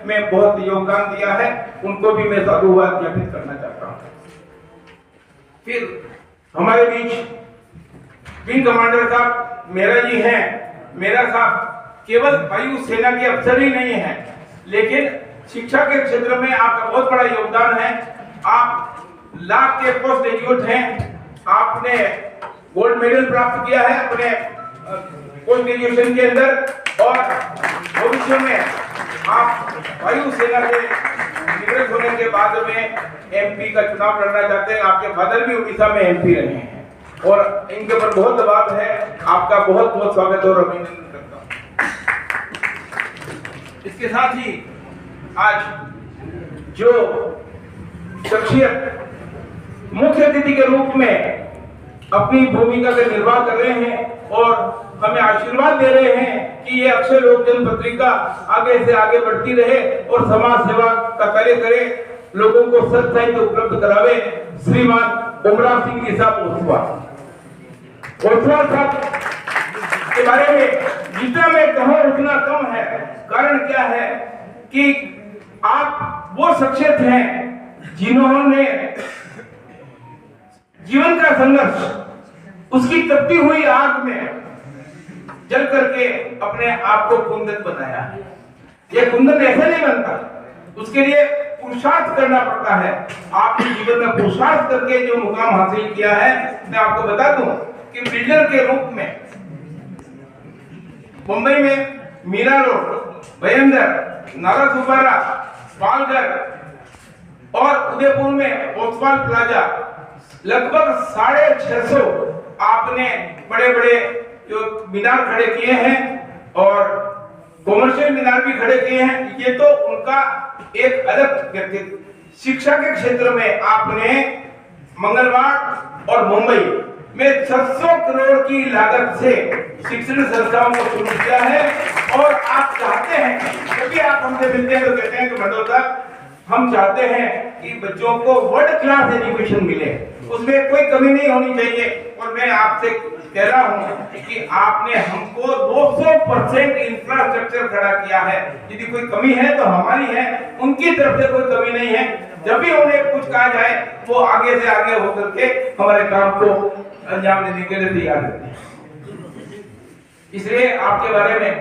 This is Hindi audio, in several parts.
में बहुत योगदान दिया है, उनको भी मैं साधुवाद ज्ञापित करना चाहता हूँ। फिर हमारे बीच विंग कमांडर साहब मेरा जी हैं। मेरा साहब केवल वायु सेना के अफसर ही नहीं है, लेकिन शिक्षा के क्षेत्र में आपका बहुत बड़ा योगदान है। आप लाख के पोस्ट ग्रेजुएट हैं। आपने गोल्ड मेडल प्राप्त किया है अपने पोस्ट ग्रेजुएशन के अंदर, और भविष्य में आप वायु सेना से निवृत्त होने के बाद में एमपी का चुनाव लड़ना चाहते हैं। आपके फादर भी उड़ीसा में एमपी रहे हैं और इनके ऊपर बहुत दबाव है। आपका बहुत बहुत स्वागत और अभिनंदन करता हूँ। इसके साथ ही आज जो शख्सियत मुख्य अतिथि के रूप में अपनी भूमिका का निर्वाह कर रहे हैं और हमें आशीर्वाद दे रहे हैं कि ये अक्षय लोक जन पत्रिका आगे से आगे बढ़ती रहे और समाज सेवा का कार्य करे, लोगों को सत्य साहित्य उपलब्ध करावे, श्रीमान उमराव सिंह जी साहब ओसवाल साहब के बारे में जितना मैं कहूँ उतना कम है। कारण क्या है कि आप वो शख्सियत हैं जिन्होंने जीवन का संघर्ष उसकी तपती हुई आग में जल करके अपने आप को कुंदन बनाया। ये कुंदन ऐसे नहीं बनता, उसके लिए पुरुषार्थ करना पड़ता है। आपने जीवन में पुरुषार्थ करके जो मुकाम हासिल किया है, मैं आपको बता दूं कि बिल्डर के रूप में मुंबई में मीरा रोड, भयंदर, नारासुबारा, पालघर और उदयपुर में ओसवाल प्लाजा लगभग 650 आपने बड़े बड़े जो मीनार खड़े किए हैं और कॉमर्शियल मीनार भी खड़े किए हैं। ये तो उनका एक अलग व्यक्तित्व। शिक्षा के क्षेत्र में आपने मंगलवार और मुंबई में 600 करोड़ की लागत से शिक्षण संस्थाओं को शुरू किया है और आप चाहते हैं, जब भी आप हमसे मिलते हैं तो कहते हैं कि मंडल साहब हम चाहते हैं कि बच्चों को वर्ल्ड क्लास एजुकेशन मिले, उसमें कोई कमी नहीं होनी चाहिए। और मैं आपसे कह रहा हूं कि आपने हमको 200% इंफ्रास्ट्रक्चर खड़ा किया है। यदि कोई कमी है तो हमारी है, उनकी तरफ से कोई कमी नहीं है। जब भी उन्हें कुछ कहा जाए वो आगे से आगे होकर के हमारे काम को अंजाम देने के लिए तैयार रहते हैं। इसलिए आपके बारे में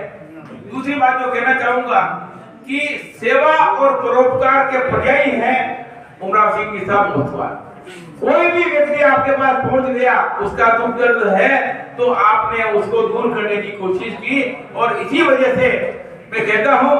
दूसरी बात जो कहना चाहूंगा कि सेवा और परोपकार के पर्यायी हैं उमराव सिंह जी साहब ओसवाल। कोई भी व्यक्ति आपके पास पहुंच गया, उसका दुख दर्द है तो आपने उसको दूर करने की कोशिश की और इसी वजह से मैं कहता हूं